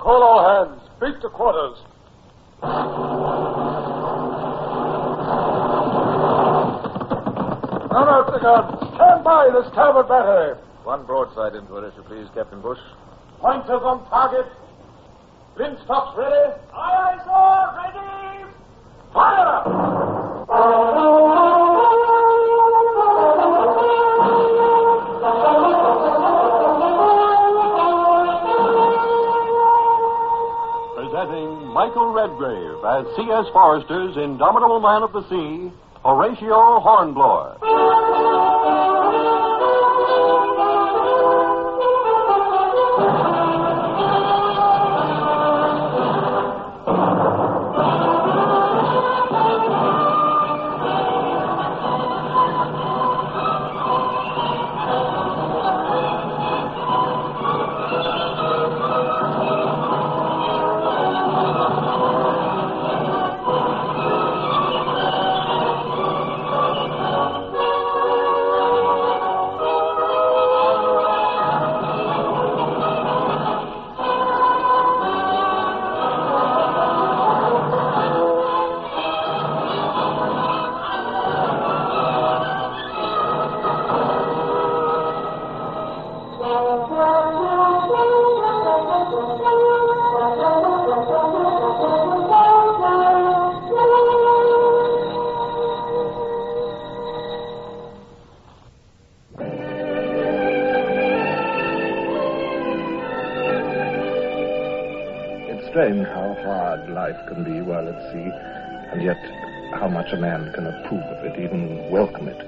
Call all hands. Beat to quarters. Run out the guns. Stand by the starboard battery. One broadside into it, if you please, Captain Bush. Pointers on target. Flintstocks ready. Aye, sir. Ready. Fire up. Presenting Michael Redgrave as C.S. Forrester's indomitable man of the sea, Horatio Hornblower. Strange how hard life can be while at sea, and yet how much a man can approve of it, even welcome it.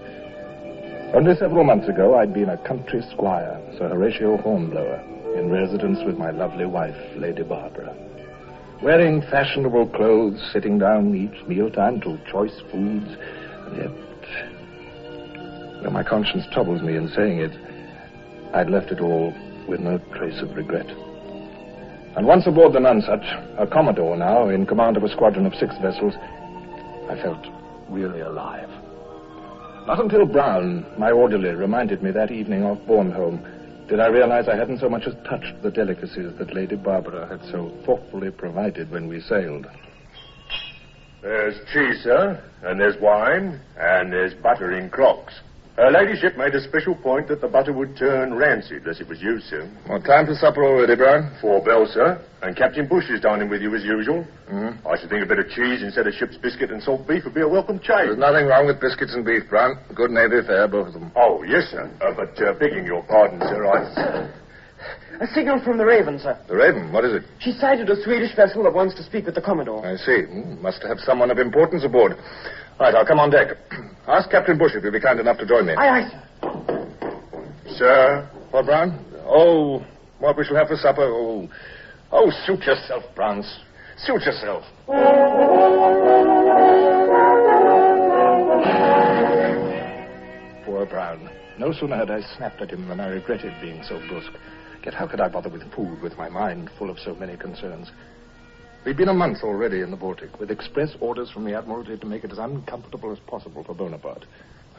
Only several months ago, I'd been a country squire, Sir Horatio Hornblower, in residence with my lovely wife, Lady Barbara. Wearing fashionable clothes, sitting down each mealtime to choice foods, and yet, though my conscience troubles me in saying it, I'd left it all with no trace of regret. And once aboard the Nonsuch, a commodore now, in command of a squadron of 6 vessels, I felt really alive. Not until Brown, my orderly, reminded me that evening off Bornholm, did I realize I hadn't so much as touched the delicacies that Lady Barbara had so thoughtfully provided when we sailed. There's cheese, sir, and there's wine, and there's butter in crocks. Her ladyship made a special point that the butter would turn rancid unless it was used, sir. What time for supper already, Brown? 4 bells, sir. And Captain Bush is dining with you as usual. I should think a bit of cheese instead of ship's biscuit and salt beef would be a welcome change. There's nothing wrong with biscuits and beef, Brown. Good Navy fare, both of them. Oh, yes, sir. But begging your pardon, sir, A signal from the Raven, sir. The Raven? What is it? She sighted a Swedish vessel that wants to speak with the Commodore. I see. Must have someone of importance aboard. Right, I'll come on deck. Ask Captain Bush if he'll be kind enough to join me. Aye, sir. Sir? What, Brown? Oh, what we shall have for supper? Oh, suit yourself, Brown. Suit yourself. Poor Brown. No sooner had I snapped at him than I regretted being so brusque. Yet how could I bother with food with my mind full of so many concerns? We'd been a month already in the Baltic, with express orders from the Admiralty to make it as uncomfortable as possible for Bonaparte.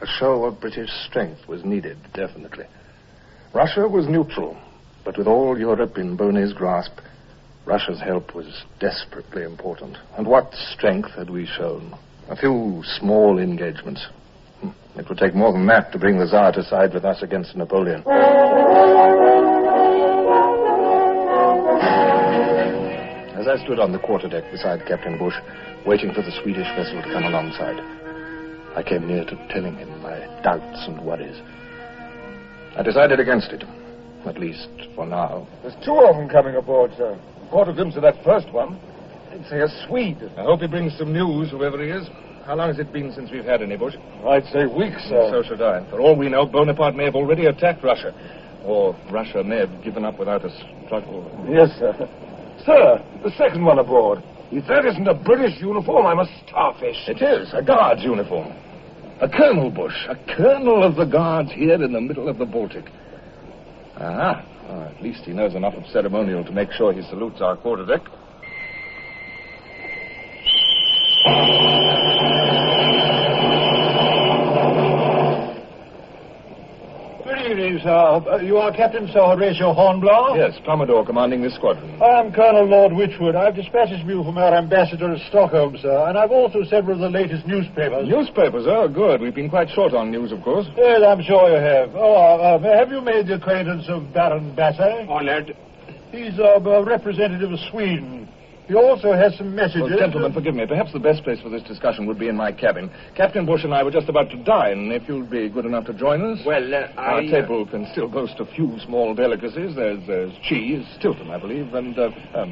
A show of British strength was needed, definitely. Russia was neutral, but with all Europe in Boney's grasp, Russia's help was desperately important. And what strength had we shown? A few small engagements. It would take more than that to bring the Tsar to side with us against Napoleon. As I stood on the quarterdeck beside Captain Bush, waiting for the Swedish vessel to come alongside, I came near to telling him my doubts and worries. I decided against it, at least for now. There's 2 of them coming aboard, sir. Caught a glimpse of that first one. I'd say a Swede. I hope he brings some news, whoever he is. How long has it been since we've had any, Bush? I'd say weeks, sir. So should I. For all we know, Bonaparte may have already attacked Russia. Or Russia may have given up without a struggle. Yes, sir. Sir, the second one aboard. If that isn't a British uniform, I'm a starfish. It is, a guard's uniform. A colonel, Bush. A colonel of the guards here in the middle of the Baltic. Aha. Well, at least he knows enough of ceremonial to make sure he salutes our quarterdeck. Good evening, sir. You are Captain Sir Horatio Hornblower? Yes, Commodore commanding this squadron. I'm Colonel Lord Wychwood. I've dispatched you from our ambassador at Stockholm, sir, and I've also several of the latest newspapers. Newspapers? Oh, good. We've been quite short on news, of course. Yes, I'm sure you have. Have you made the acquaintance of Baron Basse? Honored. He's a representative of Sweden. He also has some messages. Well, gentlemen, forgive me. Perhaps the best place for this discussion would be in my cabin. Captain Bush and I were just about to dine. If you'd be good enough to join us. Well, Our table can still boast a few small delicacies. There's cheese, Stilton, I believe, and,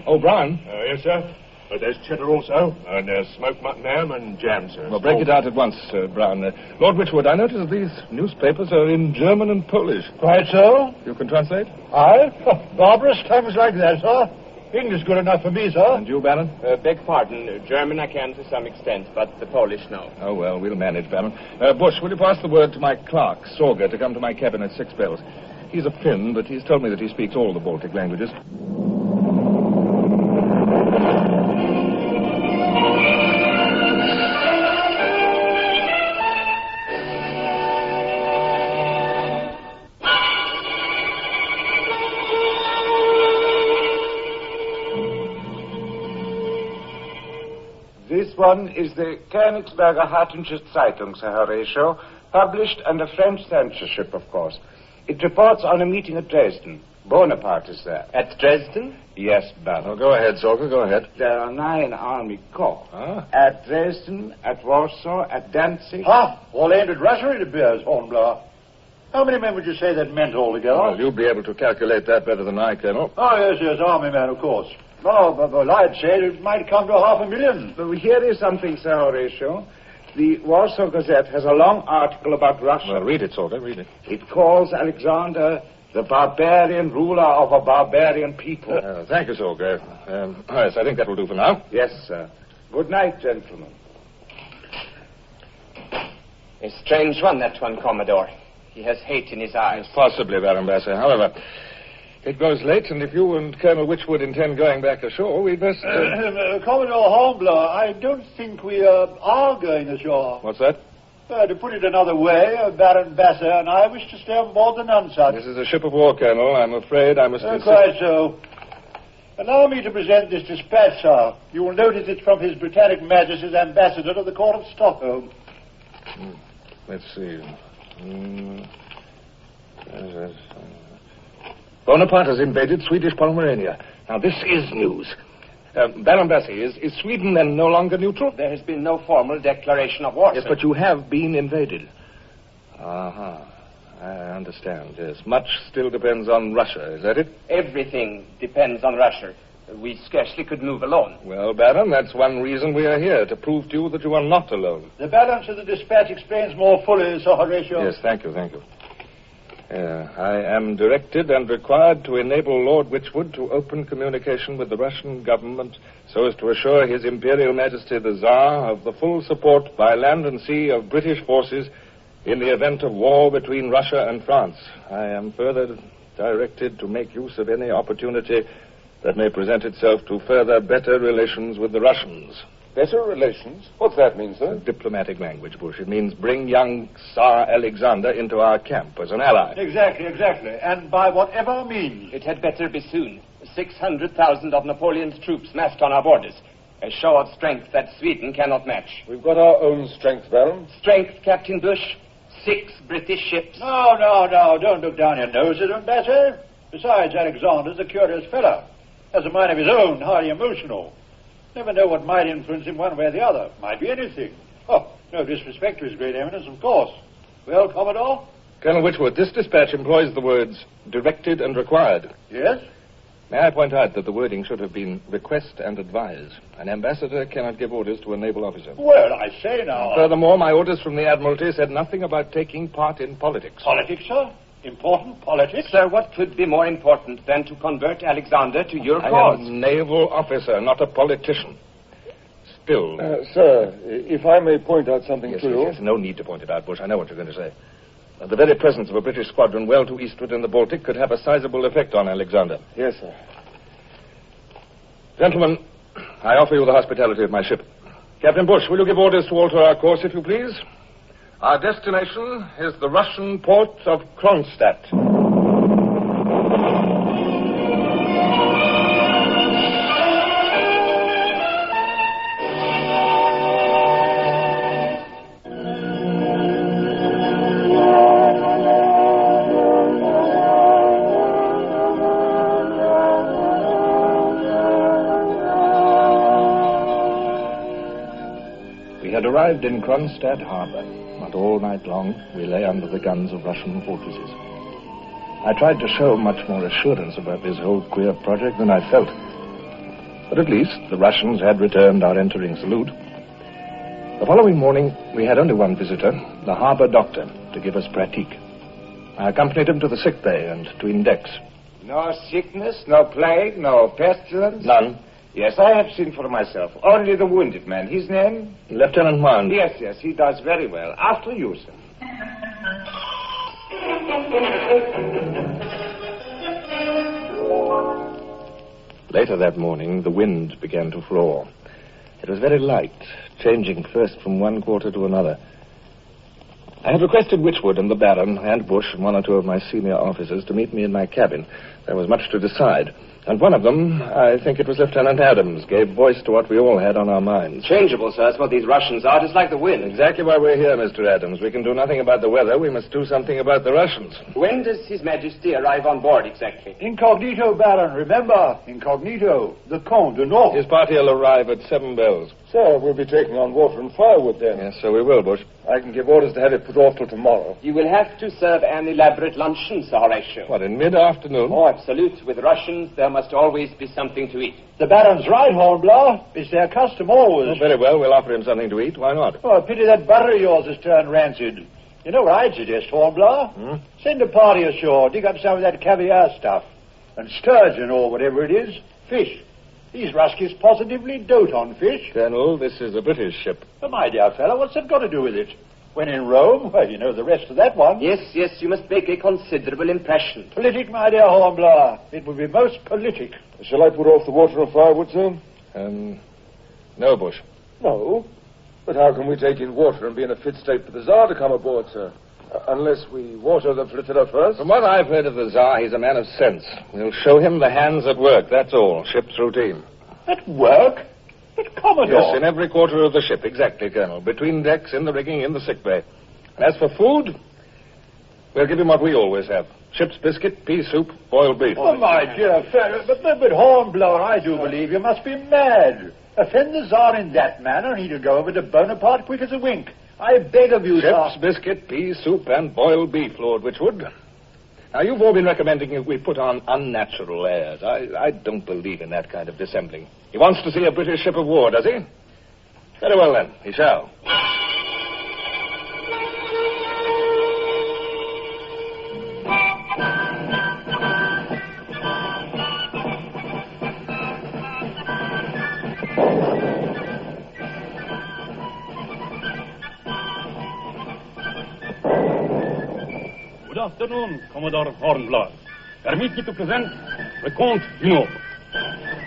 O'Brien. Yes, sir. But there's cheddar also, and there's smoked mutton ham and jam, sir. Well, break it out at once, Brown. Lord Wychwood, I notice that these newspapers are in German and Polish. Quite so. You can translate? Aye. Barbarous tongues like that, sir. English good enough for me, sir. And you, Baron? Beg pardon. German I can to some extent, but the Polish, no. Oh, well, we'll manage, Baron. Bush, will you pass the word to my clerk, Sorger, to come to my cabin at 6 bells? He's a Finn, but he's told me that he speaks all the Baltic languages. This one is the Königsberger Hartentsche Zeitung, Sir Horatio, published under French censorship, of course. It reports on a meeting at Dresden. Bonaparte is there. At Dresden? Yes, Baron. Oh, go ahead, Sorger, go ahead. There are 9 army corps. At Dresden, at Warsaw, at Danzig. All aimed at Russia, it appears, Hornblower. How many men would you say that meant altogether? Well, you'll be able to calculate that better than I, Colonel. Oh, yes, army men, of course. No, but I'd say it might come to 500,000. But here is something, Sir Horatio. The Warsaw Gazette has a long article about Russia. Well, read it, Sorger, read it. It calls Alexander the barbarian ruler of a barbarian people. Thank you, Sorger. Yes, I think that will do for now. Yes, sir. Good night, gentlemen. A strange one, that one, Commodore. He has hate in his eyes. Possibly, Baron Basse. However, it grows late, and if you and Colonel Wychwood intend going back ashore, we'd best... Commodore Hornblower, I don't think we are going ashore. What's that? To put it another way, Baron Basse and I wish to stay on board the Nonsuch. This is a ship of war, Colonel. I'm afraid I must... Quite so. Allow me to present this dispatch, sir. You will notice it's from His Britannic Majesty's ambassador to the court of Stockholm. Let's see. Bonaparte has invaded Swedish Pomerania. Now, this is news. Baron Basse, is Sweden then no longer neutral? There has been no formal declaration of war. Yes, but you have been invaded. I understand, yes. Much still depends on Russia, is that it? Everything depends on Russia. We scarcely could move alone. Well, Baron, that's one reason we are here, to prove to you that you are not alone. The balance of the dispatch explains more fully, Sir Horatio. Yes, thank you. I am directed and required to enable Lord Wychwood to open communication with the Russian government so as to assure His Imperial Majesty the Tsar of the full support by land and sea of British forces in the event of war between Russia and France. I am further directed to make use of any opportunity that may present itself to further better relations with the Russians. Better relations? What's that mean, sir? Diplomatic language, Bush. It means bring young Tsar Alexander into our camp as an ally. Exactly. And by whatever means. It had better be soon. 600,000 of Napoleon's troops massed on our borders. A show of strength that Sweden cannot match. We've got our own strength, Baron. Strength, Captain Bush. 6 British ships. No. Don't look down your nose at him, Basse. Besides, Alexander's a curious fellow. Has a mind of his own, highly emotional. Never know what might influence him one way or the other. Might be anything. No disrespect to His Great Eminence, of course. Well, Commodore? Colonel Wychwood, this dispatch employs the words directed and required. Yes? May I point out that the wording should have been request and advise. An ambassador cannot give orders to a naval officer. Well, I say now... Furthermore, my orders from the Admiralty said nothing about taking part in politics. Politics, sir? Important politics? Sir, what could be more important than to convert Alexander to your cause? I am a naval officer, not a politician. Still... Sir, if I may point out something to you... Yes, no need to point it out, Bush. I know what you're going to say. The very presence of a British squadron well to eastward in the Baltic could have a sizable effect on Alexander. Yes, sir. Gentlemen, I offer you the hospitality of my ship. Captain Bush, will you give orders to alter our course, if you please? Our destination is the Russian port of Kronstadt. We had arrived in Kronstadt harbor, but all night long we lay under the guns of Russian fortresses. I tried to show much more assurance about this whole queer project than I felt. But at least the Russians had returned our entering salute. The following morning, we had only one visitor, the harbor doctor, to give us pratique. I accompanied him to the sick bay and between decks. No sickness, no plague, no pestilence? None. Yes, I have seen for myself. Only the wounded man. His name? Lieutenant Mount. Yes, he does very well. After you, sir. Later that morning, the wind began to flaw. It was very light, changing first from one quarter to another. I had requested Witchwood and the Baron and Bush and one or two of my senior officers to meet me in my cabin. There was much to decide. And one of them, I think it was Lieutenant Adams, gave voice to what we all had on our minds. Changeable, sir. That's what these Russians are. Just like the wind. Exactly why we're here, Mr. Adams. We can do nothing about the weather. We must do something about the Russians. When does His Majesty arrive on board, exactly? Incognito, Baron. Remember, incognito. The Comte de North. His party will arrive at 7 bells. So we'll be taking on water and firewood then. Yes, so we will, Bush. I can give orders to have it put off till tomorrow. You will have to serve an elaborate luncheon, Sir Horatio. What, in mid-afternoon? Oh, absolute. With Russians, there must always be something to eat. The Baron's right, Hornblower. It's their custom always. Oh, very well. We'll offer him something to eat. Why not? Oh, pity that butter of yours has turned rancid. You know what I'd suggest, Hornblower? Send a party ashore, dig up some of that caviar stuff. And sturgeon, or whatever it is, fish. These Ruskies positively dote on fish. Colonel, this is a British ship. But my dear fellow, what's that got to do with it? When in Rome, well, you know the rest of that one. Yes, you must make a considerable impression. Politic, my dear Hornblower. It would be most politic. Shall I put off the water and firewood, sir? No, Bush. No. But how can we take in water and be in a fit state for the Tsar to come aboard, sir? Unless we water the flotilla first? From what I've heard of the Tsar, he's a man of sense. We'll show him the hands at work, that's all. Ship's routine. At work? But, Commodore... Yes, in every quarter of the ship, exactly, Colonel. Between decks, in the rigging, in the sick bay. And as for food, we'll give him what we always have. Ship's biscuit, pea soup, boiled beef. Oh, my dear fellow, but Hornblower, I do believe you must be mad. Offend the Tsar in that manner, and he'll go over to Bonaparte quick as a wink. I beg of you, sir. Ship's biscuit, pea soup, and boiled beef, Lord Witchwood. Now, you've all been recommending that we put on unnatural airs. I don't believe in that kind of dissembling. He wants to see a British ship of war, does he? Very well, then. He shall. Good afternoon, Commodore Hornblower. Permit me to present the Comte de North.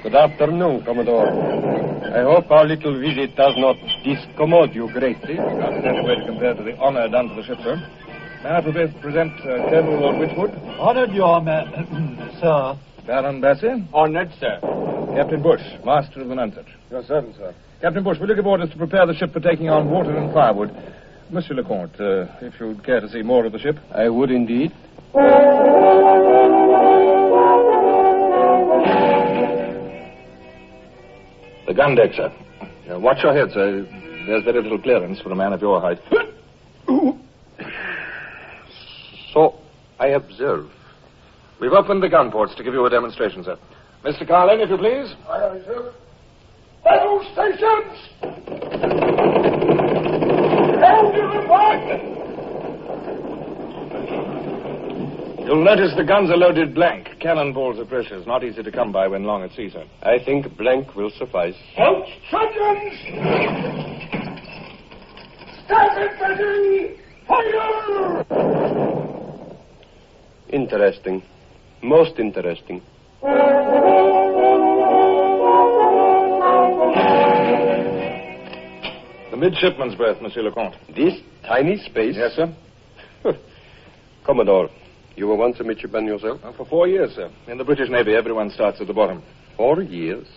Good afternoon, Commodore. I hope our little visit does not discommode you greatly. Not in any way to compare to the honor done to the ship, sir. May I present Colonel Lord Witchwood? Honored, Your sir. Baron Bassey? Honored, sir. Captain Bush, master of the Nonsuch. Your servant, sir. Captain Bush, will you give orders to prepare the ship for taking on water and firewood? Monsieur le Comte, if you'd care to see more of the ship. I would indeed. The gun deck, sir. Watch your head, sir. There's very little clearance for a man of your height. So, I observe. We've opened the gun ports to give you a demonstration, sir. Mr. Carlin, if you please. Aye, sir. Battle stations! Hold your back! You'll notice the guns are loaded blank. Cannonballs are precious, not easy to come by when long at sea, sir. I think blank will suffice. Out shotguns! Starboard battery! Fire! Interesting. Most interesting. The midshipman's berth, Monsieur le Comte. This? Tiny space? Yes, sir. Commodore, you were once a midshipman yourself? For 4 years, sir. In the British Navy, everyone starts at the bottom. 4 years?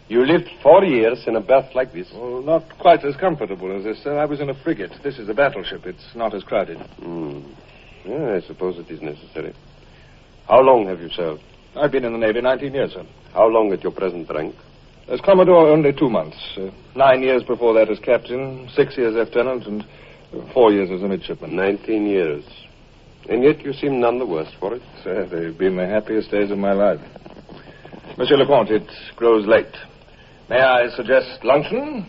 You lived 4 years in a berth like this? Well, not quite as comfortable as this, sir. I was in a frigate. This is a battleship. It's not as crowded. Yeah, I suppose it is necessary. How long have you served? I've been in the Navy 19 years, sir. How long at your present rank? As Commodore, only 2 months. 9 years before that as captain, 6 years lieutenant, and 4 years as a midshipman. 19 years. And yet you seem none the worse for it. Sir, they've been the happiest days of my life. Monsieur le Comte, it grows late. May I suggest luncheon?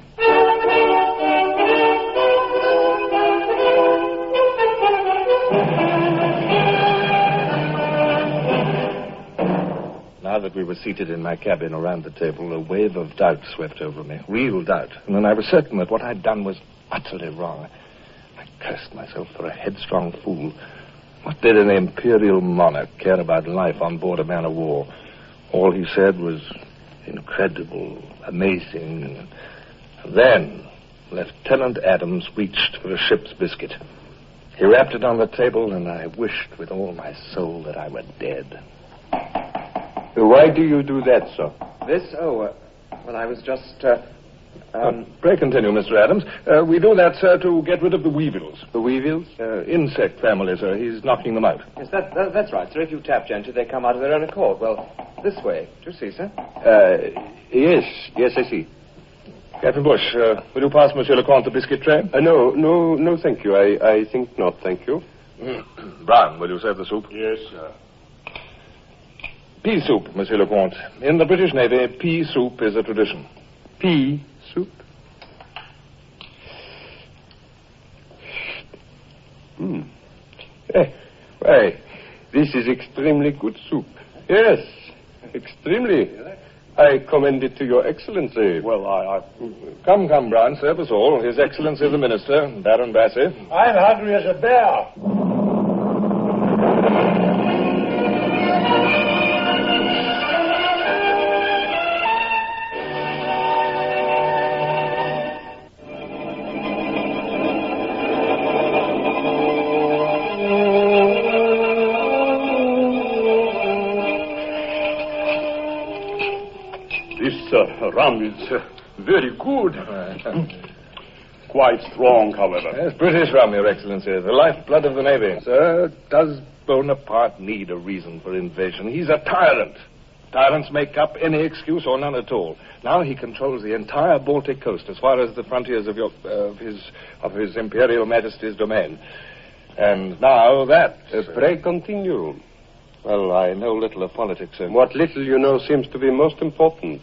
Now that we were seated in my cabin around the table, a wave of doubt swept over me. Real doubt. And then I was certain that what I'd done was utterly wrong. I cursed myself for a headstrong fool. What did an imperial monarch care about life on board a man of war? All he said was incredible, amazing. And then Lieutenant Adams reached for a ship's biscuit. He wrapped it on the table, and I wished with all my soul that I were dead. Why do you do that, sir? Well, I was just, Pray continue, Mr. Adams. We do that, sir, to get rid of the weevils. The weevils? Insect family, sir. He's knocking them out. Yes, that's right, sir. If you tap gently, they come out of their own accord. Well, this way. Do you see, sir? Yes, I see. Captain Bush, will you pass Monsieur Lecomte the biscuit tray? No, thank you. I think not, thank you. Brown, will you serve the soup? Yes, sir. Pea soup, Monsieur Lecomte. In the British Navy, pea soup is a tradition. Pea soup? Why, this is extremely good soup. Yes, extremely. I commend it to Your Excellency. Well, I... Come, Brown, serve us all. His Excellency the Minister, Baron Bassett. I'm hungry as a bear. Rum is very good. Quite strong, however. Yes, British rum, Your Excellency. The lifeblood of the Navy. Sir, does Bonaparte need a reason for invasion? He's a tyrant. Tyrants make up any excuse or none at all. Now he controls the entire Baltic coast as far as the frontiers of his Imperial Majesty's domain. And now that... Pray continue. Well, I know little of politics, sir. What little you know seems to be most important.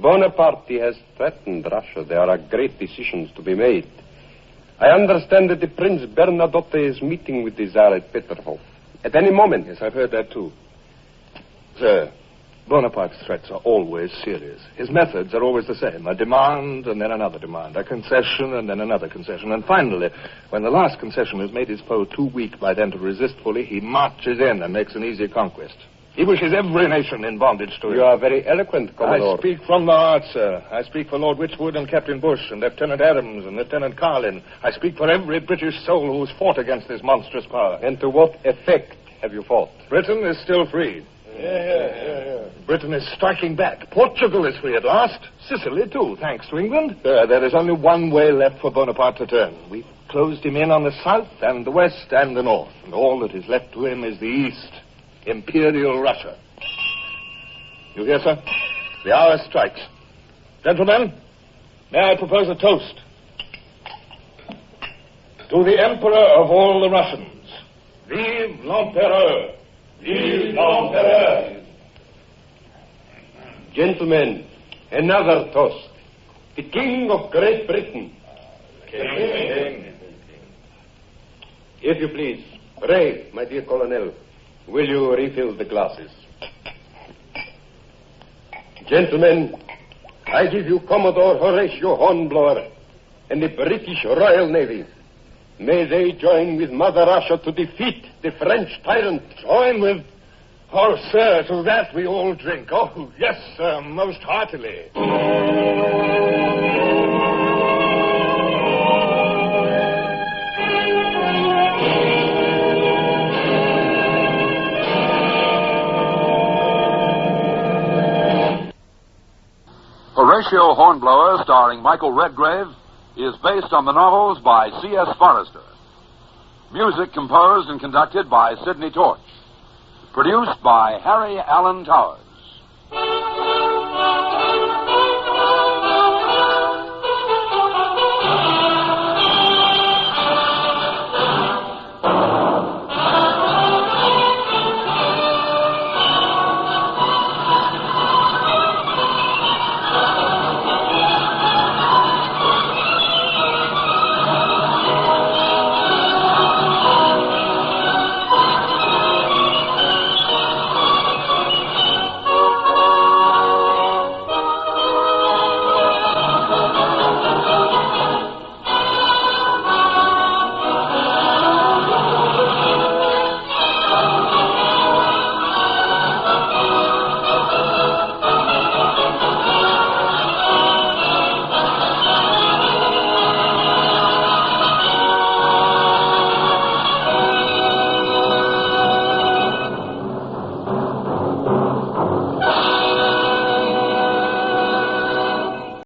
Bonaparte has threatened Russia. There are great decisions to be made. I understand that the Prince Bernadotte is meeting with the Tsar at Peterhof. At any moment. Yes, I've heard that too. Sir, Bonaparte's threats are always serious. His methods are always the same. A demand and then another demand. A concession and then another concession. And finally, when the last concession has made his foe too weak by then to resist fully, he marches in and makes an easy conquest. He wishes every nation in bondage to him. You are very eloquent, Commodore. I speak from the heart, sir. I speak for Lord Wychwood and Captain Bush and Lieutenant Adams and Lieutenant Carlin. I speak for every British soul who has fought against this monstrous power. And to what effect have you fought? Britain is still free. Yeah. Britain is striking back. Portugal is free at last. Sicily, too, thanks to England. There is only one way left for Bonaparte to turn. We've closed him in on the south and the west and the north. And all that is left to him is the east. Imperial Russia. You hear, sir? The hour strikes. Gentlemen, may I propose a toast? To the Emperor of all the Russians. Vive l'Empereur! Vive l'Empereur! Gentlemen, another toast. The King of Great Britain. King. If you please, pray, my dear Colonel. Will you refill the glasses? Gentlemen, I give you Commodore Horatio Hornblower and the British Royal Navy. May they join with Mother Russia to defeat the French tyrant. Join with... Oh, sir, to that we all drink. Oh, yes, sir, most heartily. Horatio Hornblower, starring Michael Redgrave, is based on the novels by C.S. Forester. Music composed and conducted by Sidney Torch. Produced by Harry Allen Towers.